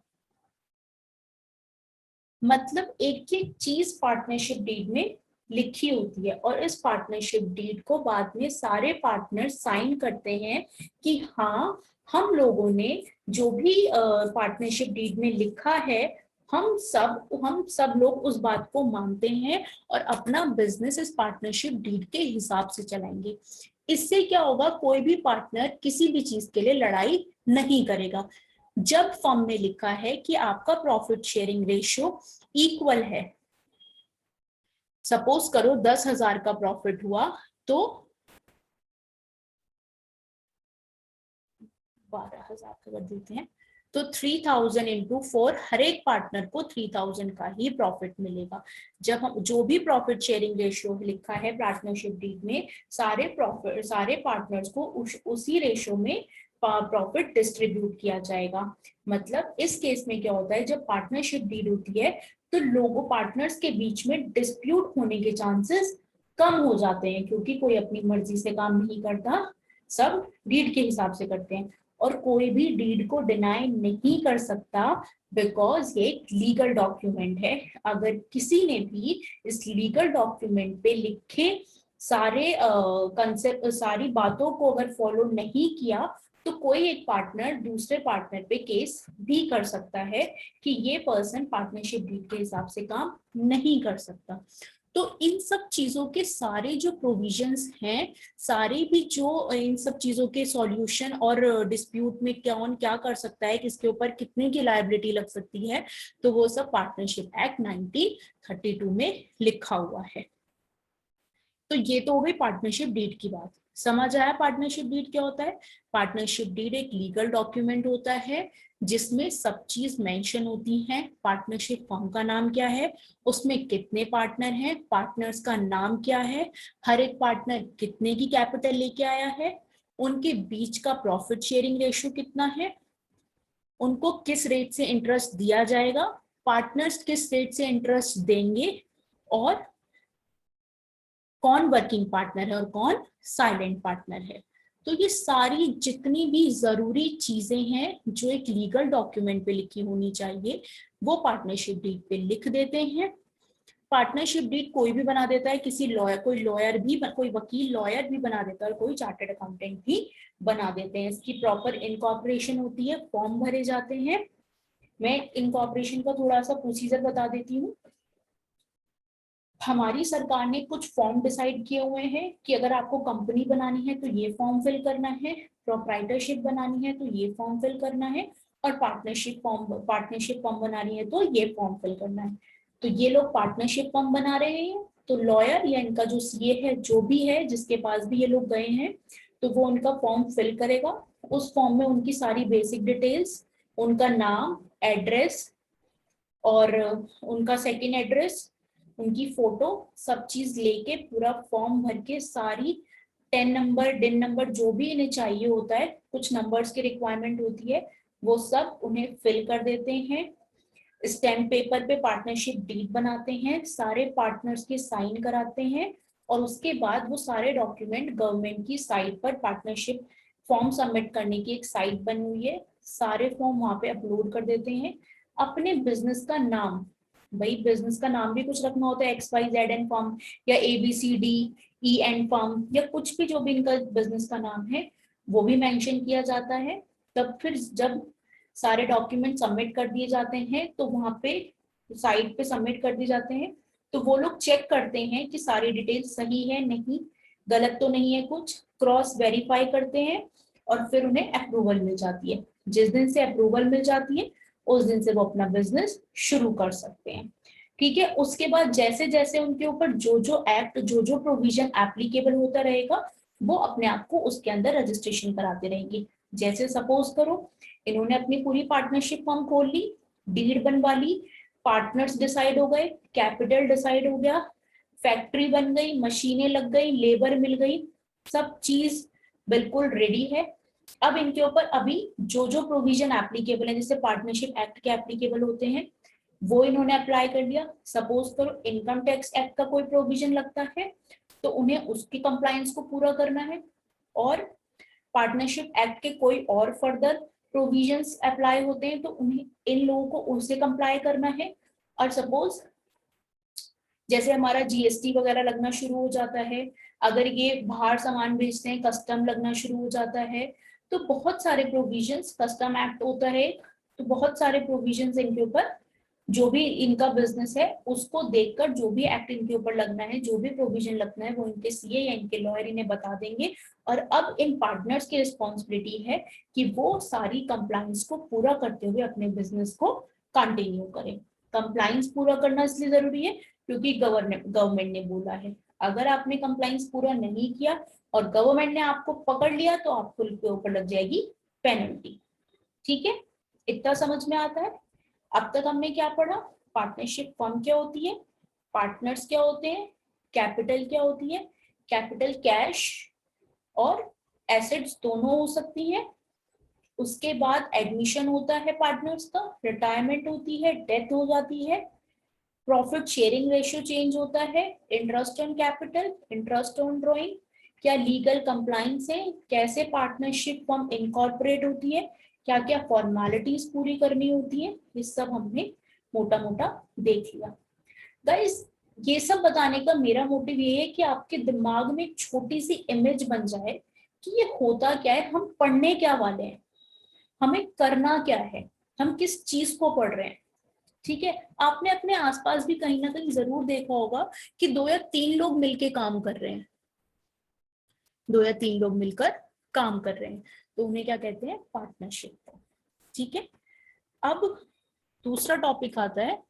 मतलब एक एक चीज पार्टनरशिप डीड में लिखी होती है, और इस पार्टनरशिप डीड को बाद में सारे पार्टनर साइन करते हैं कि हाँ, हम लोगों ने जो भी पार्टनरशिप डीड में लिखा है, हम सब लोग उस बात को मानते हैं और अपना बिजनेस इस पार्टनरशिप डीड के हिसाब से चलाएंगे। इससे क्या होगा? कोई भी पार्टनर किसी भी चीज के लिए लड़ाई नहीं करेगा। जब फर्म ने लिखा है कि आपका प्रॉफिट शेयरिंग रेशियो इक्वल है, सपोज करो 10,000 का प्रॉफिट हुआ, तो 12,000 कर देते हैं, तो 3,000 इंटू 4, हर एक पार्टनर को 3,000 का ही प्रॉफिट मिलेगा। जब हम जो भी प्रॉफिट शेयरिंग रेशियो लिखा है पार्टनरशिप डीड में, सारे पार्टनर्स को उसी रेशियो में प्रॉफिट डिस्ट्रीब्यूट किया जाएगा। मतलब इस केस में क्या होता है, जब पार्टनरशिप डीड होती है, तो लोगों पार्टनर्स के बीच में डिस्प्यूट होने के चांसेस कम हो जाते हैं, क्योंकि कोई अपनी मर्जी से काम नहीं करता, सब डीड के हिसाब से करते हैं। और कोई भी डीड को डिनाई नहीं कर सकता, बिकॉज ये एक लीगल डॉक्यूमेंट है। अगर किसी ने भी इस लीगल डॉक्यूमेंट पे लिखे सारे कंसेप्ट, सारी बातों को अगर फॉलो नहीं किया, तो कोई एक पार्टनर दूसरे पार्टनर पे केस भी कर सकता है कि ये पर्सन पार्टनरशिप डीड के हिसाब से काम नहीं कर सकता। तो इन सब चीजों के सारे जो प्रोविजंस हैं, सारे भी जो इन सब चीजों के सॉल्यूशन और डिस्प्यूट में कौन क्या कर सकता है, किसके ऊपर कितने की लायबिलिटी लग सकती है, तो वो सब पार्टनरशिप एक्ट 1932 में लिखा हुआ है। तो ये तो हो गई पार्टनरशिप डीड की बात। समझ आया पार्टनरशिप डीड क्या होता है? पार्टनरशिप डीड एक लीगल डॉक्यूमेंट होता है जिसमें सब चीज मेंशन होती हैं। पार्टनरशिप फर्म का नाम क्या है, उसमें कितने पार्टनर हैं, पार्टनर्स का नाम क्या है, हर एक पार्टनर कितने की कैपिटल लेके आया है, उनके बीच का प्रॉफिट शेयरिंग रेशियो कितना है, उनको किस रेट से इंटरेस्ट दिया जाएगा, पार्टनर्स किस रेट से इंटरेस्ट देंगे, और कौन वर्किंग पार्टनर है और कौन साइलेंट पार्टनर है। तो ये सारी जितनी भी जरूरी चीजें हैं जो एक लीगल डॉक्यूमेंट पे लिखी होनी चाहिए, वो पार्टनरशिप डीड पे लिख देते हैं। पार्टनरशिप डीड कोई भी बना देता है, किसी लॉयर, कोई लॉयर भी, कोई वकील लॉयर भी बना देता है और कोई चार्टर्ड अकाउंटेंट भी बना देते हैं। इसकी प्रॉपर इनकॉर्पोरेशन होती है, फॉर्म भरे जाते हैं। मैं इनकॉर्पोरेशन का थोड़ा सा प्रोसीजर बता देती हूँ। हमारी सरकार ने कुछ फॉर्म डिसाइड किए हुए हैं कि अगर आपको कंपनी बनानी है तो ये फॉर्म फिल करना है, प्रोप्राइटरशिप बनानी है तो ये फॉर्म फिल करना है, और पार्टनरशिप फॉर्म बनानी है तो ये फॉर्म फिल करना है। तो ये लोग पार्टनरशिप फॉर्म बना रहे हैं, तो लॉयर या इनका जो सीए है, जो भी है, जिसके पास भी ये लोग गए हैं, तो वो उनका फॉर्म फिल करेगा। उस फॉर्म में उनकी सारी बेसिक डिटेल्स, उनका नाम, एड्रेस, और उनका सेकंड एड्रेस, उनकी फोटो, सब चीज लेके पूरा फॉर्म भर के, सारी 10 नंबर, डिन नंबर, जो भी इन्हें चाहिए होता है, कुछ नंबर्स की रिक्वायरमेंट होती है, वो सब उन्हें फिल कर देते हैं। स्टैम्प पेपर पे पार्टनरशिप डीड बनाते हैं, सारे पार्टनर्स के साइन कराते हैं, और उसके बाद वो सारे डॉक्यूमेंट गवर्नमेंट की साइट पर, पार्टनरशिप फॉर्म सबमिट करने की एक साइट बनी हुई है, सारे फॉर्म वहां पे अपलोड कर देते हैं। अपने बिजनेस का नाम, भाई बिजनेस का नाम भी कुछ रखना होता है, XYZ फर्म या ABCDE फर्म, या कुछ भी जो भी इनका बिजनेस का नाम है वो भी मेंशन किया जाता है। तब फिर जब सारे डॉक्यूमेंट सबमिट कर दिए जाते हैं, तो वहां पे साइट पे सबमिट कर दिए जाते हैं, तो वो लोग चेक करते हैं कि सारी डिटेल सही है, नहीं गलत तो नहीं है, कुछ क्रॉस वेरीफाई करते हैं, और फिर उन्हें अप्रूवल मिल जाती है। जिस दिन से अप्रूवल मिल जाती है उस दिन से वो अपना बिजनेस शुरू कर सकते हैं। ठीक है, उसके बाद जैसे जैसे उनके ऊपर जो जो एक्ट, जो जो प्रोविजन एप्लीकेबल होता रहेगा, वो अपने आप को उसके अंदर रजिस्ट्रेशन कराते रहेंगे। जैसे सपोज करो इन्होंने अपनी पूरी पार्टनरशिप फॉर्म खोल ली, डीड बनवा ली, पार्टनर्स डिसाइड हो गए, कैपिटल डिसाइड हो गया, फैक्ट्री बन गई, मशीनें लग गई, लेबर मिल गई, सब चीज बिल्कुल रेडी है। अब इनके ऊपर अभी जो जो प्रोविजन एप्लीकेबल है, जैसे पार्टनरशिप एक्ट के एप्लीकेबल होते हैं, वो इन्होंने अप्लाई कर लिया। सपोज करो इनकम टैक्स एक्ट का कोई प्रोविजन लगता है तो उन्हें उसकी कंप्लायंस को पूरा करना है, और पार्टनरशिप एक्ट के कोई और फर्दर प्रोविजंस अप्लाई होते हैं तो उन्हें, इन लोगों को उनसे कंप्लाई करना है। और सपोज जैसे हमारा GST वगैरह लगना शुरू हो जाता है, अगर ये बाहर सामान बेचते हैं कस्टम लगना शुरू हो जाता है, तो बहुत सारे प्रोविजंस, कस्टम एक्ट होता है, तो बहुत सारे प्रोविजंस इनके ऊपर, जो भी इनका बिजनेस है उसको देखकर जो भी एक्ट इनके ऊपर लगना है, जो भी प्रोविजन लगना है, वो इनके सीए या इनके लॉयर इन्हें बता देंगे। और अब इन पार्टनर्स की रिस्पॉन्सिबिलिटी है कि वो सारी कंप्लायंस को पूरा करते हुए अपने बिजनेस को कंटिन्यू करें। कंप्लायंस पूरा करना इसलिए जरूरी है क्योंकि गवर्नमेंट ने बोला है। अगर आपने कंप्लायंस पूरा नहीं किया और गवर्नमेंट ने आपको पकड़ लिया तो आपको के ऊपर लग जाएगी पेनल्टी। ठीक है, इतना समझ में आता है? अब तक हमने क्या पढ़ा? पार्टनरशिप फर्म क्या होती है, पार्टनर्स क्या होते हैं, कैपिटल क्या होती है, कैपिटल कैश और एसेट्स दोनों हो सकती है। उसके बाद एडमिशन होता है पार्टनर्स का, रिटायरमेंट होती है, डेथ हो जाती है, प्रॉफिट शेयरिंग रेशियो चेंज होता है, interest on capital, interest on drawing, क्या लीगल कंप्लाइंस है, कैसे पार्टनरशिप फर्म इनकॉर्पोरेट होती है, क्या क्या फॉर्मेलिटीज पूरी करनी होती है, ये सब हमने मोटा मोटा देख लिया। गाइस, ये सब बताने का मेरा मोटिव ये है कि आपके दिमाग में एक छोटी सी इमेज बन जाए कि ये होता क्या है, हम पढ़ने क्या वाले हैं, हमें करना क्या है, हम किस चीज को पढ़ रहे हैं। ठीक है, आपने अपने आसपास भी कहीं ना कहीं जरूर देखा होगा कि 2 या 3 लोग मिलके काम कर रहे हैं, 2 या 3 लोग मिलकर काम कर रहे हैं, तो उन्हें क्या कहते हैं, पार्टनरशिप। ठीक है, अब दूसरा टॉपिक आता है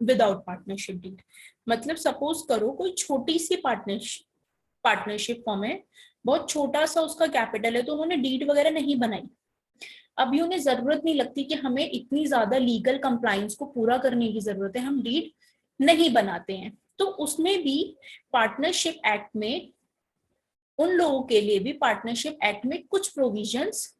विदाउट पार्टनरशिप डीड। मतलब सपोज करो कोई छोटी सी पार्टनरशिप फॉर्म है, बहुत छोटा सा उसका कैपिटल है, तो उन्होंने डीड वगैरह नहीं बनाई। अभी उन्हें जरूरत नहीं लगती कि हमें इतनी ज्यादा लीगल कंप्लाइंस को पूरा करने की जरूरत है, हम डीड नहीं बनाते हैं, तो उसमें भी पार्टनरशिप एक्ट में उन लोगों के लिए भी पार्टनरशिप एक्ट में कुछ प्रोविजंस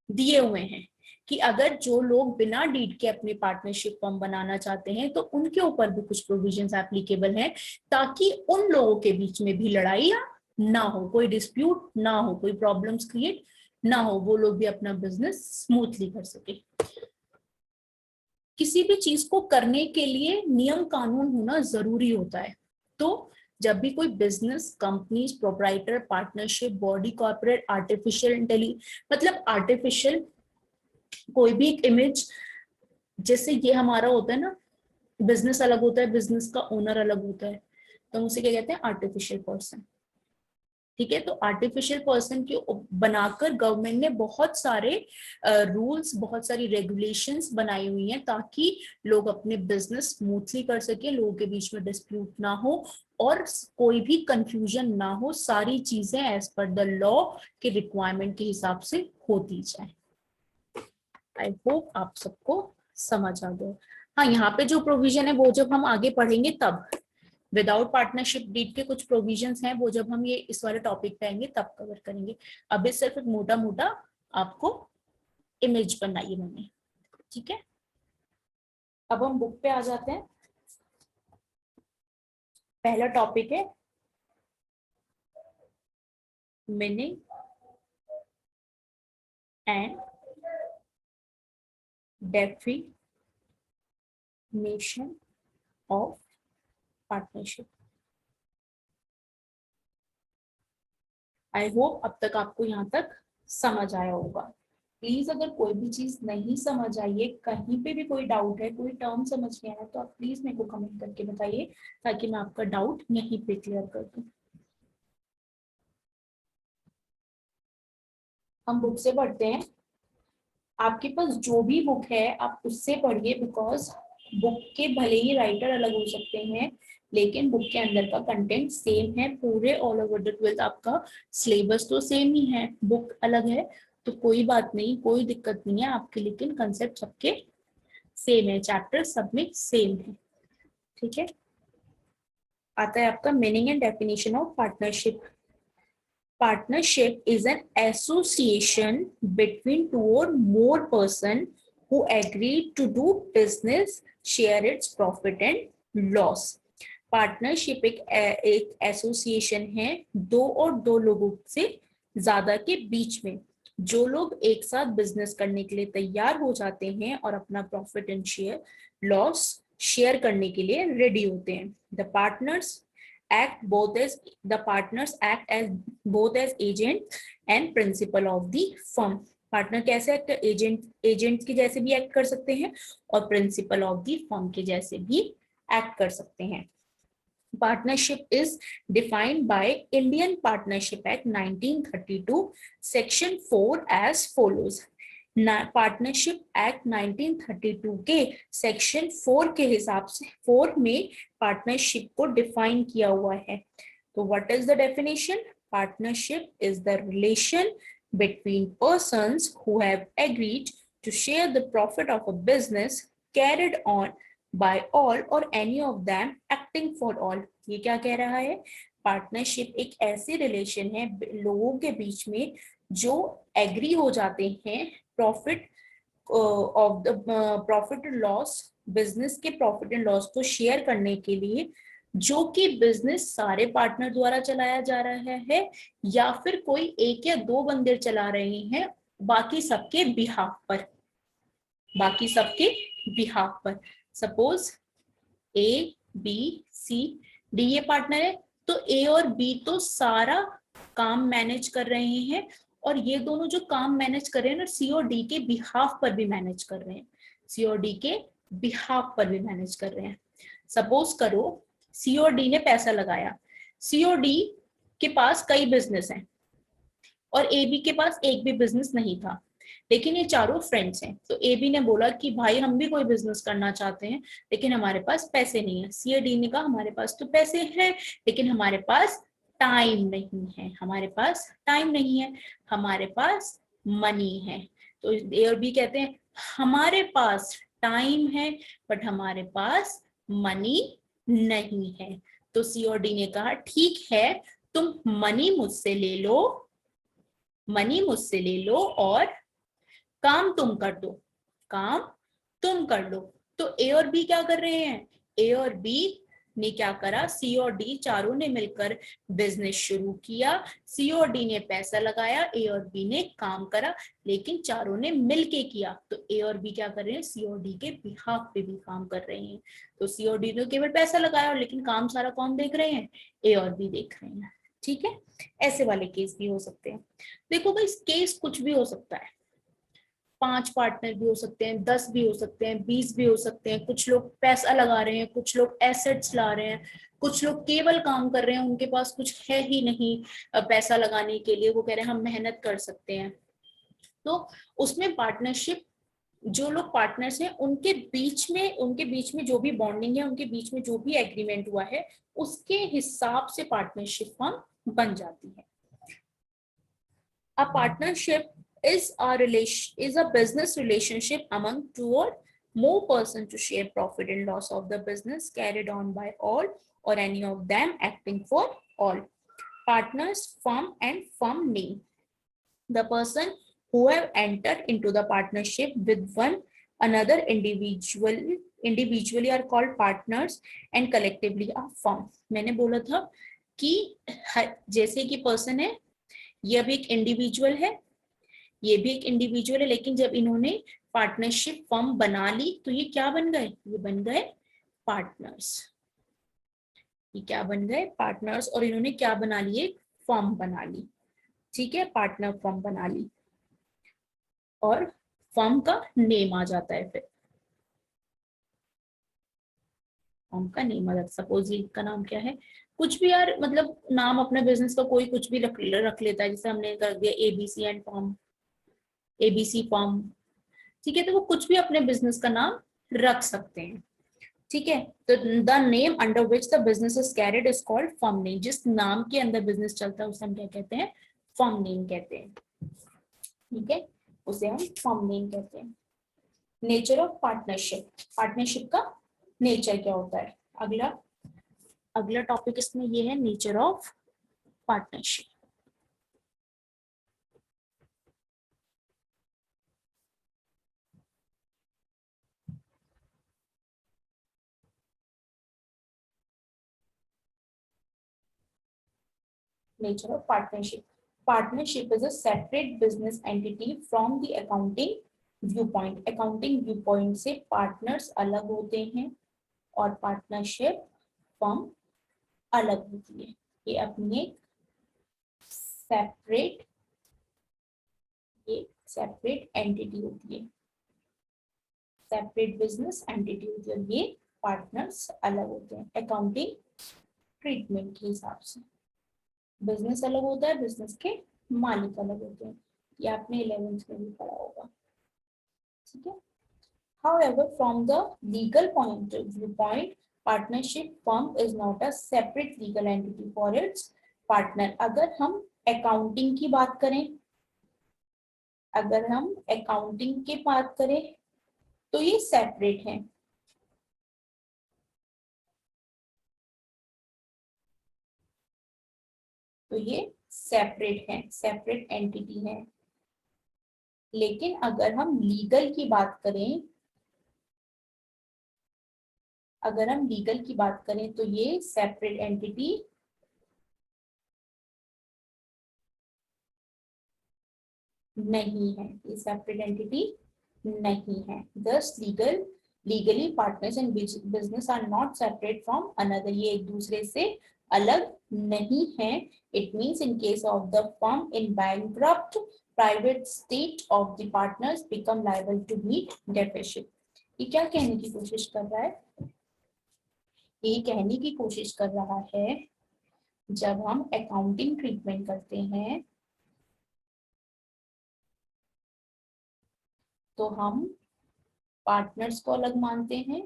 दिए हुए हैं कि अगर जो लोग बिना डीड के अपनी पार्टनरशिप फॉर्म बनाना चाहते हैं तो उनके ऊपर भी कुछ प्रोविजंस एप्लीकेबल हैं, ताकि उन लोगों के बीच में भी लड़ाइयां ना हो, कोई डिस्प्यूट ना हो, कोई प्रॉब्लम्स क्रिएट ना हो, वो लोग भी अपना बिजनेस स्मूथली कर सके। किसी भी चीज को करने के लिए नियम कानून होना जरूरी होता है, तो जब भी कोई business, companies, proprietor, partnership, body, corporate, artificial मतलब आर्टिफिशियल कोई भी एक इमेज, जैसे ये हमारा होता है ना, बिजनेस अलग होता है, बिजनेस का ओनर अलग होता है, तो हम उसे क्या कहते हैं, आर्टिफिशियल पर्सन। ठीक है, तो आर्टिफिशियल पर्सन की बनाकर गवर्नमेंट ने बहुत सारे रूल्स, बहुत सारी रेगुलेशंस बनाई हुई हैं, ताकि लोग अपने बिजनेस स्मूथली कर सके, लोगों के बीच में डिस्प्यूट ना हो और कोई भी कंफ्यूजन ना हो, सारी चीजें एज पर द लॉ के रिक्वायरमेंट के हिसाब से होती जाए। आई होप आप सबको समझ आ गया। हाँ, यहाँ पे जो प्रोविजन है वो जब हम आगे पढ़ेंगे तब, विदाउट पार्टनरशिप डीड के कुछ प्रोविजंस हैं वो जब हम ये इस वाले टॉपिक पे आएंगे तब कवर करेंगे। अभी सिर्फ एक मोटा मोटा आपको इमेज बनाई है मैंने। ठीक है, अब हम बुक पे आ जाते हैं। पहला टॉपिक है meaning and definition of partnership. I hope अब तक आपको यहाँ तक समझ आया होगा। प्लीज अगर कोई भी चीज नहीं समझ आई है, कहीं पे भी कोई डाउट है, कोई टर्म समझ नहीं आया, तो आप प्लीज मेरे को कमेंट करके बताइए, ताकि मैं आपका डाउट यहीं पे क्लियर कर दूं। हम बुक से पढ़ते हैं। आपके पास जो भी बुक है आप उससे पढ़िए, बिकॉज बुक के भले ही राइटर अलग हो सकते हैं, लेकिन बुक के अंदर का कंटेंट सेम है पूरे ऑल ओवर द 12th। आपका सिलेबस तो सेम ही है, बुक अलग है तो कोई बात नहीं, कोई दिक्कत नहीं है आपके, लेकिन कंसेप्ट सबके सेम है, चैप्टर सब में सेम है। ठीक है, आता है आपका meaning and definition of partnership. Partnership is an association between two or more persons who agree to do business, share its profit and loss. Partnership एक एसोसिएशन है दो और दो लोगों से ज्यादा के बीच में, जो लोग एक साथ बिजनेस करने के लिए तैयार हो जाते हैं और अपना profit and share loss share करने के लिए रेडी होते हैं। The partners act as both as agent and principal of the firm. Partner कैसे एक्ट, एजेंट के जैसे भी एक्ट कर सकते हैं और प्रिंसिपल ऑफ द फर्म के जैसे भी एक्ट कर सकते हैं। Partnership is defined by Indian Partnership Act 1932, Section 4 as follows. Partnership act 1932 के सेक्शन 4 के हिसाब से 4 में पार्टनरशिप को डिफाइन किया हुआ है। तो what is the definition? Partnership is the relation between persons who have agreed to share the profit of a business carried on by all or any of them acting for all। ये क्या कह रहा है? Partnership एक ऐसी relation है लोगों के बीच में जो एग्री हो जाते हैं profit of the profit and loss, business के प्रॉफिट एंड लॉस को शेयर करने के लिए, जो कि बिजनेस सारे पार्टनर द्वारा चलाया जा रहा है या फिर कोई एक या दो बंदे चला रहे हैं बाकी सबके बिहाफ पर, बाकी सबके बिहाफ पर। Suppose A B C D ये पार्टनर है, तो ए और बी तो सारा काम मैनेज कर रहे हैं और ये दोनों जो काम मैनेज कर रहे हैं ना, सीओडी के बिहाफ पर भी मैनेज कर रहे हैं, सीओडी के बिहाफ पर भी मैनेज कर रहे हैं। सपोज करो सीओडी ने पैसा लगाया, सीओडी के पास कई बिजनेस हैं और एबी के पास एक भी बिजनेस नहीं था, लेकिन ये चारों फ्रेंड्स हैं। तो एबी ने बोला कि भाई हम भी कोई बिजनेस करना चाहते हैं लेकिन हमारे पास पैसे नहीं है। सीओडी ने कहा हमारे पास तो पैसे हैं लेकिन हमारे पास टाइम नहीं है, हमारे पास टाइम नहीं है, हमारे पास मनी है। तो ए और बी कहते हैं हमारे पास टाइम है बट हमारे पास मनी नहीं है। तो सी और डी ने कहा ठीक है, तुम मनी मुझसे ले लो, मनी मुझसे ले लो और काम तुम कर दो, काम तुम कर लो। तो ए और बी क्या कर रहे हैं, ए और बी ने क्या करा, सी और डी चारों ने मिलकर बिजनेस शुरू किया। सी और डी ने पैसा लगाया, ए और बी ने काम करा, लेकिन चारों ने मिलके किया। तो ए और बी क्या कर रहे हैं, सी और डी के बिहाफ पे भी काम कर रहे हैं। तो सी और डी ने केवल पैसा लगाया लेकिन काम सारा कौन देख रहे हैं, ए और बी देख रहे हैं। ठीक है, ऐसे वाले केस भी हो सकते हैं। देखो भाई केस कुछ भी हो सकता है, 5 पार्टनर भी हो सकते हैं, 10 भी हो सकते हैं, 20 भी हो सकते हैं। कुछ लोग पैसा लगा रहे हैं, कुछ लोग एसेट्स ला रहे हैं, कुछ लोग केवल काम कर रहे हैं, उनके पास कुछ है ही नहीं पैसा लगाने के लिए, वो कह रहे हैं हम मेहनत कर सकते हैं। तो उसमें पार्टनरशिप, जो लोग पार्टनर्स हैं उनके बीच में जो भी बॉन्डिंग है, उनके बीच में जो भी एग्रीमेंट हुआ है उसके हिसाब से पार्टनरशिप फर्म बन जाती है। A partnership is a business relationship among two or more persons to share profit and loss of the business carried on by all or any of them acting for all. Partners, firm and firm name. The person who have entered into the partnership with one another individually are called partners and collectively a firm. मैंने बोला था कि जैसे कि person है, ये भी एक इंडिविजुअल है, ये भी एक इंडिविजुअल है, लेकिन जब इन्होंने पार्टनरशिप फर्म बना ली तो ये क्या बन गए, ये बन गए पार्टनर्स। ये क्या बन गए, पार्टनर्स। और इन्होंने क्या बना ली, एक फर्म बना ली। ठीक है, पार्टनर फर्म बना ली और फर्म का नेम आ जाता है, फिर फर्म का नेम आ जाता है। सपोज ये का नाम क्या है, कुछ भी यार, मतलब नाम अपने बिजनेस का कोई कुछ भी रख लेता है, जैसे हमने कर दिया ABC and firm, ABC firm. ठीक है, तो वो कुछ भी अपने बिजनेस का नाम रख सकते हैं। ठीक है, तो the name under which the business is carried is called firm name. जिस नाम के अंदर बिजनेस चलता है उसे हम क्या कहते हैं, फर्म नेम कहते हैं। ठीक है, उसे हम फर्म नेम कहते हैं। नेचर ऑफ पार्टनरशिप, पार्टनरशिप का नेचर क्या होता है, अगला टॉपिक इसमें ये है, nature of partnership. Nature of partnership. Partnership is a separate business entity from the accounting viewpoint. Accounting viewpoint से partners अलग होते हैं और partnership firm अलग होती है। ये अपनी एक सेपरेट एंटिटी होती है, सेपरेट बिजनेस एंटिटी होती है। ये पार्टनर्स अलग होते हैं अकाउंटिंग ट्रीटमेंट के हिसाब से। बिजनेस अलग होता है, बिजनेस के मालिक अलग होते हैं। ये आपने 11th में भी पढ़ा होगा। ठीक है, however from the legal point of view, partnership firm is not a separate legal entity for its partner. अगर हम अकाउंटिंग की बात करें, अगर हम अकाउंटिंग की बात करें तो ये सेपरेट है। तो ये सेपरेट है, सेपरेट एंटिटी है। लेकिन अगर हम लीगल की बात करें, अगर हम लीगल की बात करें तो ये सेपरेट एंटिटी नहीं है, ये सेपरेट एंटिटी नहीं है। Thus legally partners and business are not separate from another. ये एक दूसरे से अलग नहीं है। It means in case of the firm in bankrupt, private state of the partners become liable to meet deficit. ये क्या कहने की कोशिश कर रहा है? ये कहने की कोशिश कर रहा है जब हम अकाउंटिंग ट्रीटमेंट करते हैं तो हम पार्टनर्स को अलग मानते हैं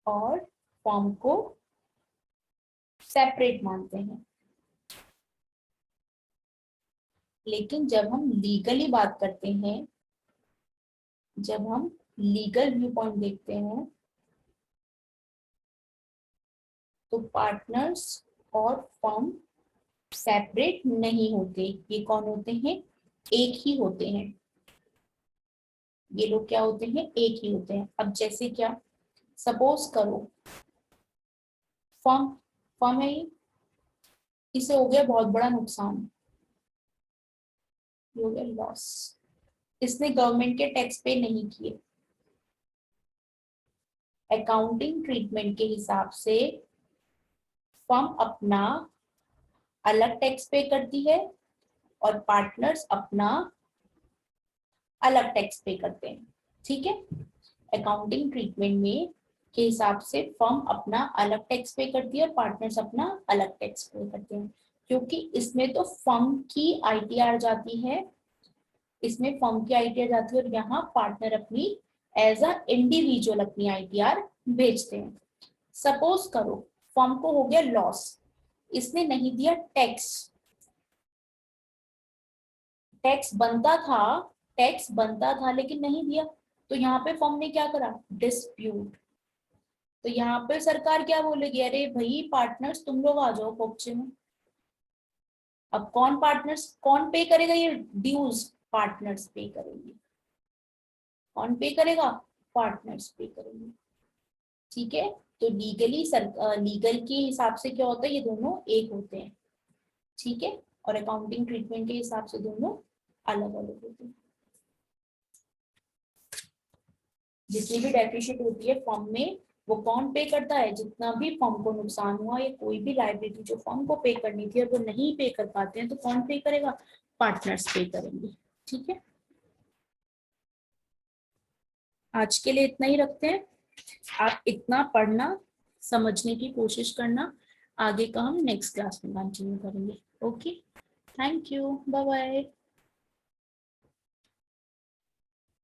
और फर्म को सेपरेट मानते हैं। लेकिन जब हम लीगली बात करते हैं, जब हम लीगल व्यू पॉइंट देखते हैं, तो पार्टनर्स और फर्म सेपरेट नहीं होते। ये कौन होते हैं? एक ही होते हैं। ये लोग क्या होते हैं? एक ही होते हैं। अब जैसे क्या, सपोज करो फर्म फर्म है ये, इसे हो गया बहुत बड़ा नुकसान, ये हो गया लॉस। इसने गवर्नमेंट के टैक्स पे नहीं किए। अकाउंटिंग ट्रीटमेंट के हिसाब से फर्म अपना अलग टैक्स पे करती है और पार्टनर्स अपना अलग टैक्स पे करते हैं। ठीक है, अकाउंटिंग ट्रीटमेंट में के हिसाब से फर्म अपना अलग टैक्स पे करती है और पार्टनर्स अपना अलग टैक्स पे करते हैं, क्योंकि इसमें तो फर्म की आईटीआर जाती है, इसमें फर्म की आईटीआर जाती है और यहाँ पार्टनर अपनी एज अ इंडिविजुअल अपनी आईटीआर भेजते हैं। सपोज करो फर्म को हो गया लॉस, इसने नहीं दिया टैक्स, टैक्स बनता था, टैक्स बनता था लेकिन नहीं दिया, तो यहाँ पे फर्म ने क्या करा? डिस्प्यूट। तो यहाँ पे सरकार क्या बोलेगी? अरे भाई पार्टनर्स तुम लोग आ जाओ पोक्चे में। अब कौन पार्टनर्स, कौन पे करेगा ये ड्यूज? पार्टनर्स पे करेंगे। कौन पे करेगा? पार्टनर्स पे करेंगे। ठीक है, तो लीगली लीगल के हिसाब से क्या होता है? ये दोनों एक होते हैं। ठीक है, और अकाउंटिंग ट्रीटमेंट के हिसाब से दोनों अलग अलग होते हैं। जितनी भी डेफिशिट होती है फर्म में, वो कौन पे करता है? जितना भी फर्म को नुकसान हुआ या कोई भी लायबिलिटी जो फर्म को पे करनी थी और वो नहीं पे कर पाते हैं, तो कौन पे करेगा? पार्टनर्स पे करेंगे। ठीक है, आज के लिए इतना ही रखते हैं। आप इतना पढ़ना, समझने की कोशिश करना, आगे का हम नेक्स्ट क्लास में कंटिन्यू करेंगे। Okay, thank you, bye bye.